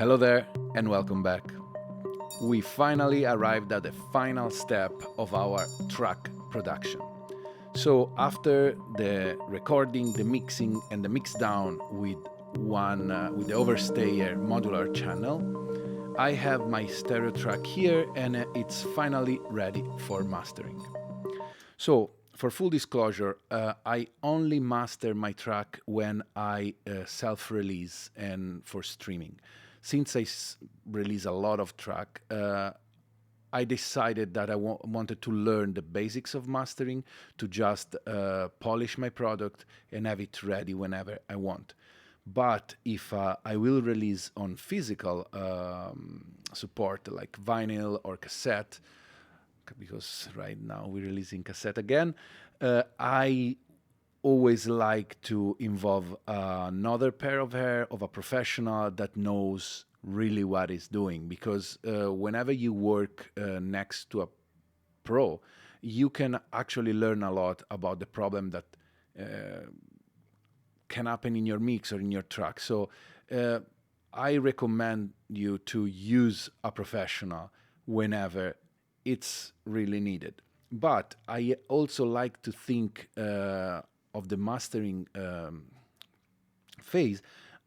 Hello there and welcome back. We finally arrived at the final step of our track production. So after the recording, the mixing and the mix down with the Overstayer modular channel, I have my stereo track here and it's finally ready for mastering. So for full disclosure, I only master my track when I self-release and for streaming. Since I release a lot of track, I decided that I wanted to learn the basics of mastering to just polish my product and have it ready whenever I want. But if I will release on physical support like vinyl or cassette, because right now we're releasing cassette again, I always like to involve another pair of hair of a professional that knows really what he's doing, because whenever you work next to a pro, you can actually learn a lot about the problem that can happen in your mix or in your track. So I recommend you to use a professional whenever it's really needed. But I also like to think of the mastering phase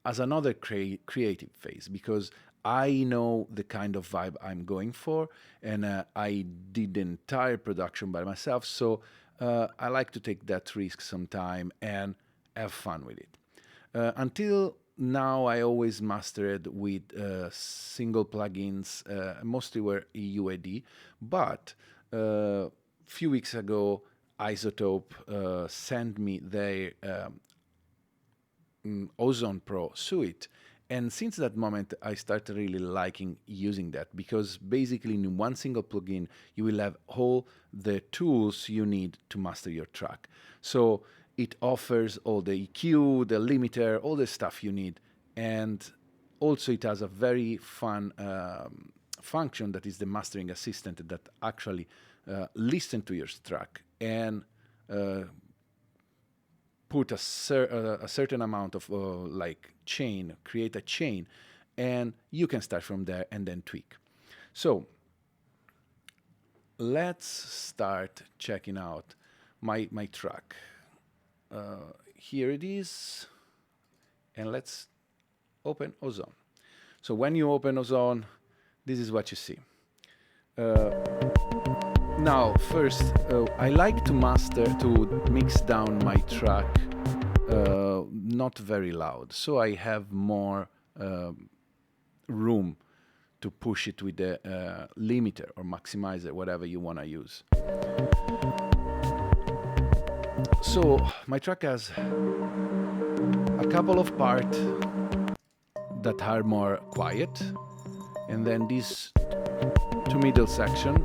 as another creative phase, because I know the kind of vibe I'm going for, and I did the entire production by myself, so I like to take that risk sometime and have fun with it. Until now, I always mastered with single plugins, mostly were UAD, but a few weeks ago, Izotope sent me their Ozone Pro suite, and since that moment I started really liking using that, because basically in one single plugin you will have all the tools you need to master your track. So it offers all the EQ, the limiter, all the stuff you need, and also it has a very fun function that is the mastering assistant that actually listen to your track and put a certain amount of create a chain, and you can start from there and then tweak. So let's start checking out my track. Here it is, and let's open Ozone. So when you open Ozone, this is what you see. Now, first, I like to mix down my track not very loud, so I have more room to push it with the limiter or maximizer, whatever you want to use. So my track has a couple of parts that are more quiet, and then these two middle section,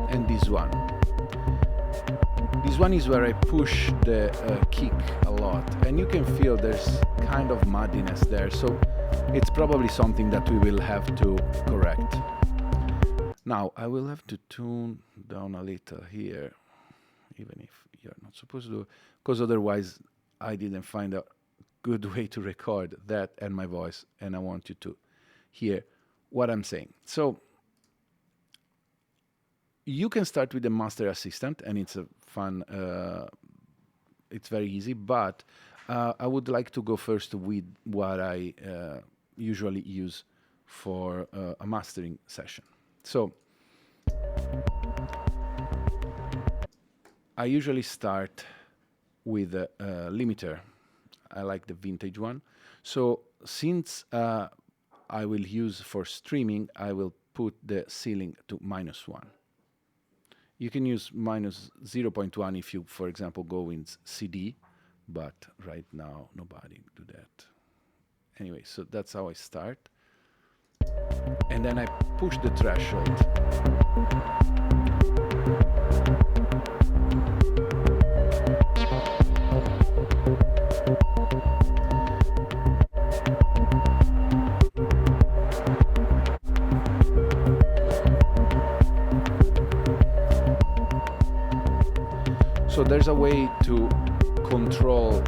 and this one. This one is where I push the kick a lot, and you can feel there's kind of muddiness there, so it's probably something that we will have to correct. Now I will have to tune down a little here, even if you're not supposed to, because otherwise I didn't find a good way to record that and my voice, and I want you to hear what I'm saying. So you can start with the Master Assistant, and it's a fun, it's very easy, but I would like to go first with what I usually use for a mastering session. So I usually start with a limiter. I like the vintage one. So since I will use for streaming, I will put the ceiling to -1. You can use -0.1 if you, for example, go in CD, but right now nobody do that. Anyway, so that's how I start. And then I push the threshold. So there's a way to control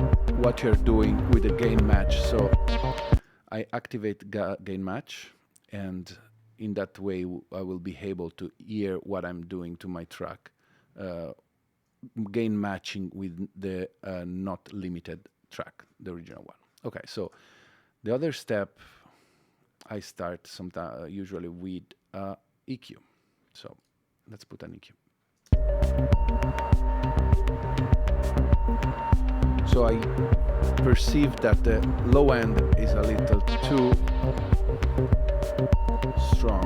what you're doing with the gain match. So I activate gain match, and in that way I will be able to hear what I'm doing to my track, gain matching with the not limited track, the original one. Okay, so the other step, I start sometimes usually with EQ. So let's put an EQ. So I perceive that the low end is a little too strong.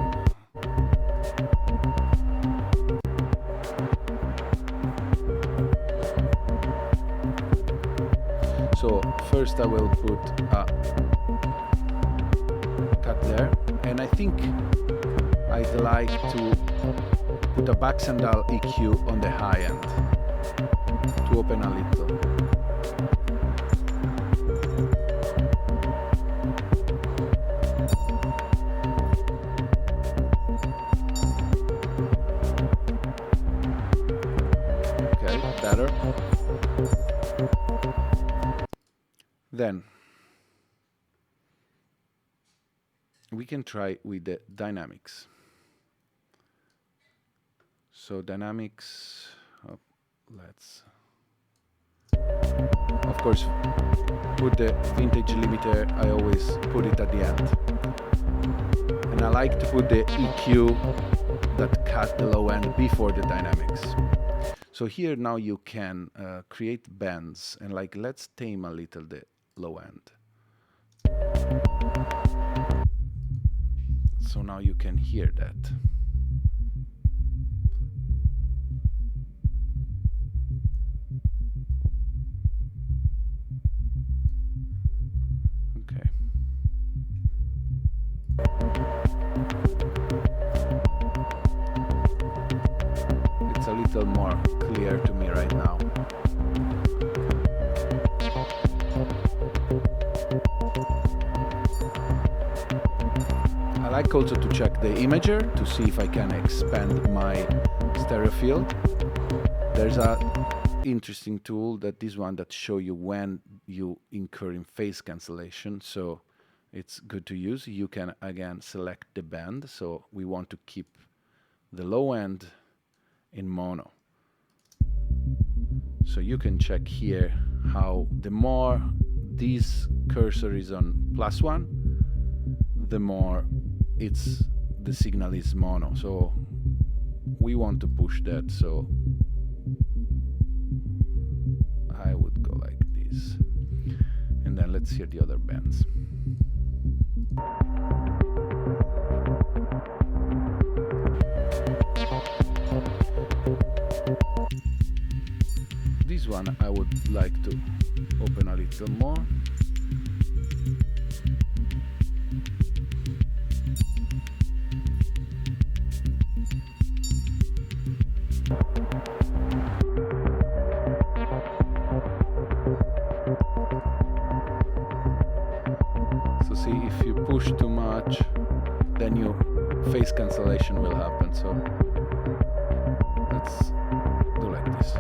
So first I will put a cut there, and I think I'd like to put a Baxandal EQ on the high end to open a little. Okay, better. Then we can try with the dynamics. So dynamics, let's, of course, put the vintage limiter. I always put it at the end. And I like to put the EQ that cut the low end before the dynamics. So here now you can create bands, and like, let's tame a little the low end. So now you can hear that. Okay. It's a little more clear to me right now. I like also to check the imager to see if I can expand my stereo field. There's a interesting tool, that this one, that show you when you incur in phase cancellation, so it's good to use. You can again select the band, so we want to keep the low end in mono. So you can check here how the more this cursor is on +1, the more the signal is mono. So we want to push that, so I would go like this. And then let's hear the other bands. This one I would like to open a little more. So see, if you push too much, then your phase cancellation will happen. So let's do like this.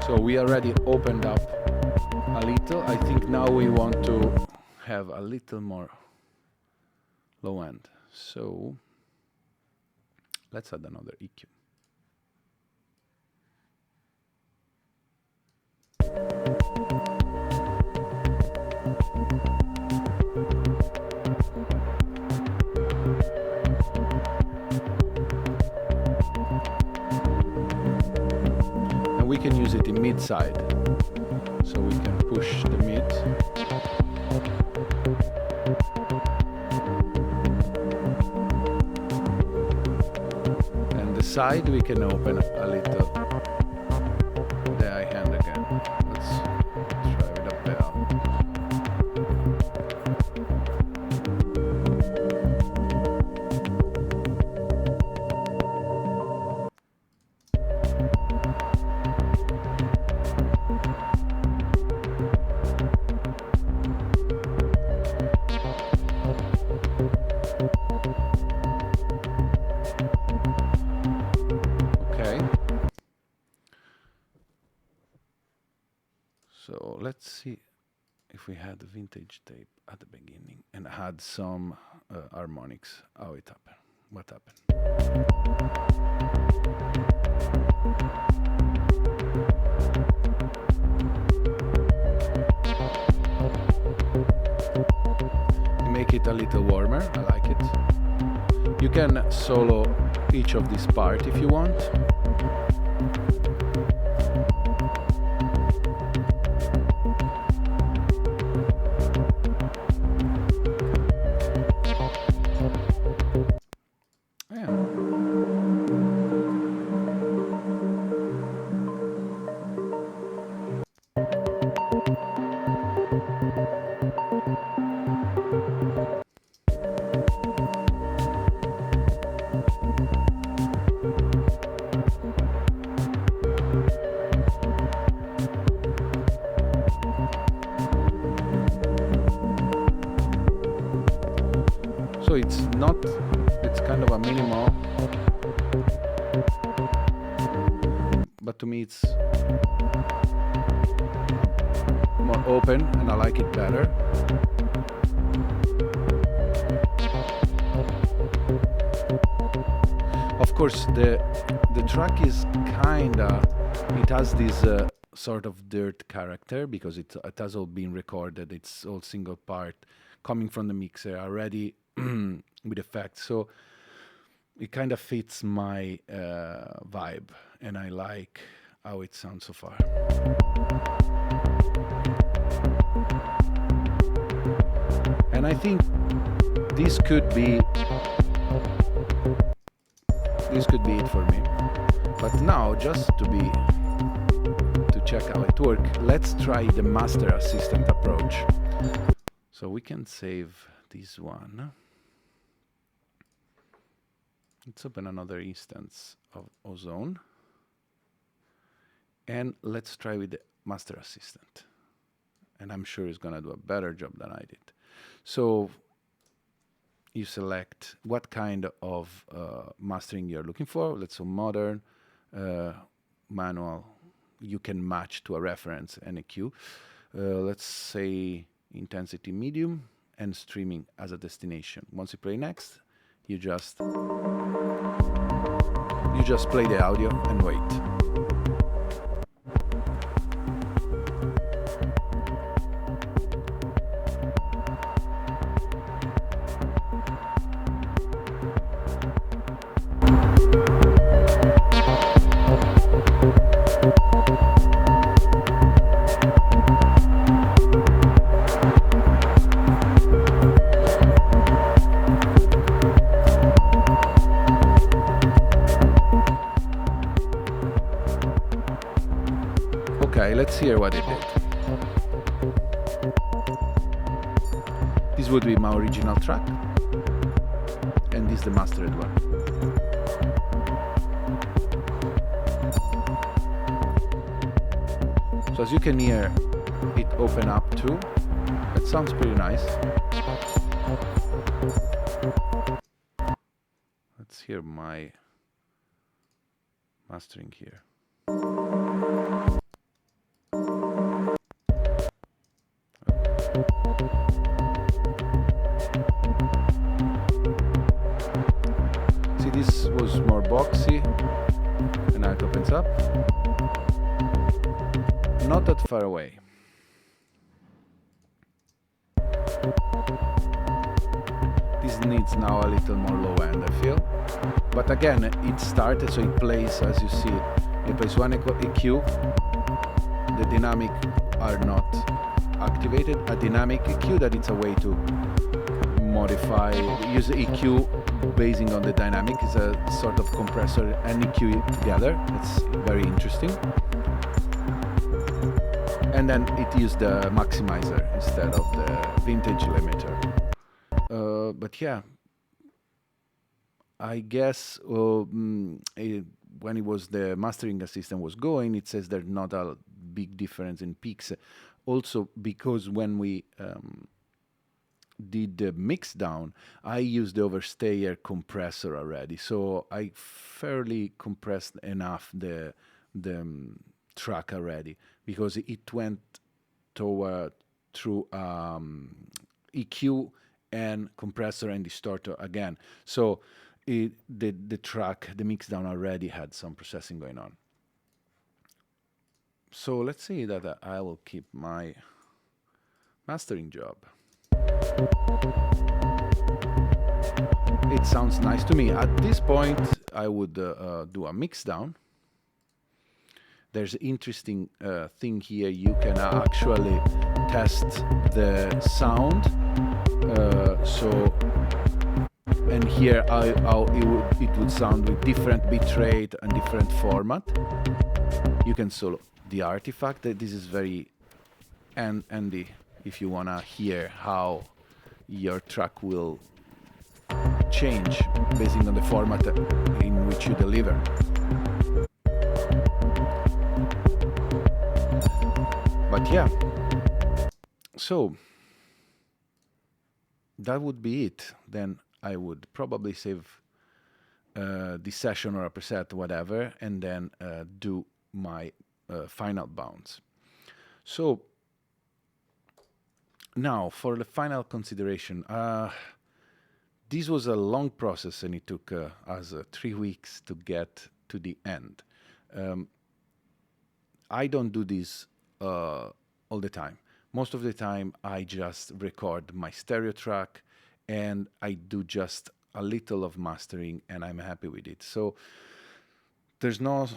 So we already opened up a little. I think now we want to have a little more low end. So let's add another EQ. And we can use it in mid side. So we can push the mid. And the side we can open a little the high hand again. Let's try with a pedal. So let's see if we had the vintage tape at the beginning and had some harmonics. How it happened? What happened? You make it a little warmer. I like it. You can solo each of these parts if you want. So it's kind of a minimal, but to me it's more open and I like it better. Of course, the track is it has this sort of dirt character because it has all been recorded. It's all single part coming from the mixer already with effects. So it kind of fits my vibe, and I like how it sounds so far. And I think this could be it for me. But now, just to check how it works, let's try the master assistant approach. So we can save this one. Let's open another instance of Ozone. And let's try with the master assistant. And I'm sure it's gonna do a better job than I did. So you select what kind of mastering you're looking for. Let's say modern, manual. You can match to a reference and a cue. Let's say intensity medium and streaming as a destination. Once you play next, you just play the audio and wait. Okay, let's hear what it did. This would be my original track, and this is the mastered one. So as you can hear, it open up too. It sounds pretty nice. Let's hear my mastering here. See, this was more boxy, and now it opens up. Not that far away. This needs now a little more low end, I feel. But again, it started, so it plays, as you see, it plays one EQ. The dynamic are not activated. A dynamic EQ, that it's a way to modify, use EQ basing on the dynamic, is a sort of compressor and EQ together. It's very interesting. And then it used the maximizer instead of the vintage limiter. But yeah, I guess when it was the mastering assistant was going, it says there's not a big difference in peaks. Also because when we did the mix down, I used the overstayer compressor already, so I fairly compressed enough the track already, because it went through EQ and compressor and distorter again. So the track, the mixdown already had some processing going on. So let's say that I will keep my mastering job. It sounds nice to me. At this point, I would do a mixdown. There's an interesting thing here. You can actually test the sound. And here how it would sound with different bit rate and different format. You can solo the artifact. This is very handy if you wanna hear how your track will change based on the format in which you deliver. But yeah, so that would be it. Then I would probably save this session or a preset, whatever, and then do my final bounce. So now for the final consideration. This was a long process, and it took us 3 weeks to get to the end. I don't do this all the time. Most of the time, I just record my stereo track, and I do just a little of mastering, and I'm happy with it. So there's no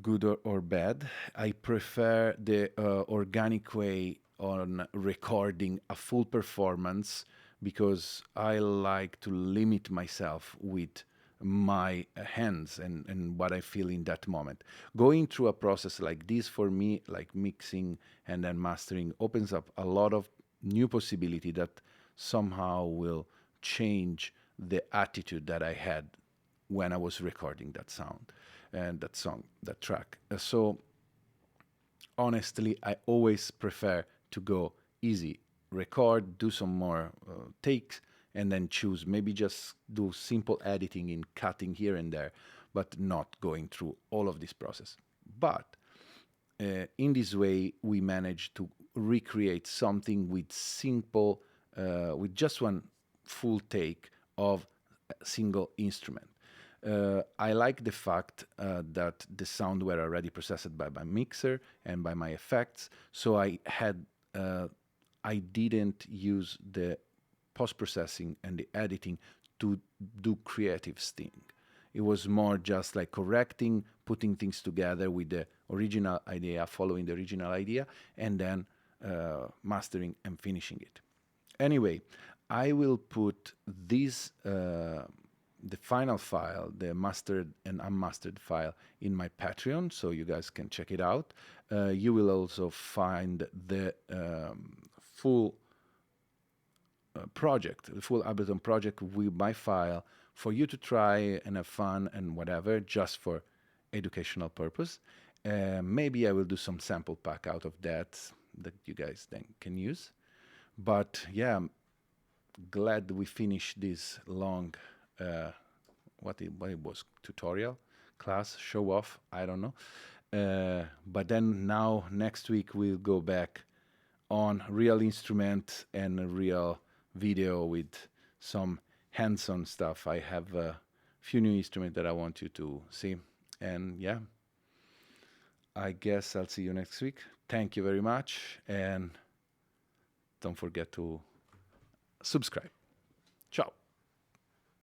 good or bad. I prefer the organic way on recording a full performance, because I like to limit myself with my hands and what I feel in that moment. Going through a process like this, for me, like mixing and then mastering, opens up a lot of new possibility that somehow will change the attitude that I had when I was recording that sound and that song, that track. So honestly, I always prefer to go easy. Record, do some more takes, and then choose. Maybe just do simple editing in cutting here and there, but not going through all of this process. But in this way, we manage to recreate something with simple, with just one full take of a single instrument. I like the fact that the sound were already processed by my mixer and by my effects, so I didn't use the post-processing and the editing to do creative thing. It was more just like correcting, putting things together with the original idea, following the original idea, and then mastering and finishing it. Anyway, I will put this, the final file, the mastered and unmastered file, in my Patreon, so you guys can check it out. You will also find the full project, the full Ableton project with my file for you to try and have fun and whatever, just for educational purpose. Maybe I will do some sample pack out of that you guys then can use. But yeah, I'm glad we finished this long, what it was, tutorial, class, show off, I don't know. But then now, next week, we'll go back on real instrument and a real video with some hands-on stuff. I have a few new instruments that I want you to see. And yeah, I guess I'll see you next week. Thank you very much, and don't forget to subscribe. Ciao.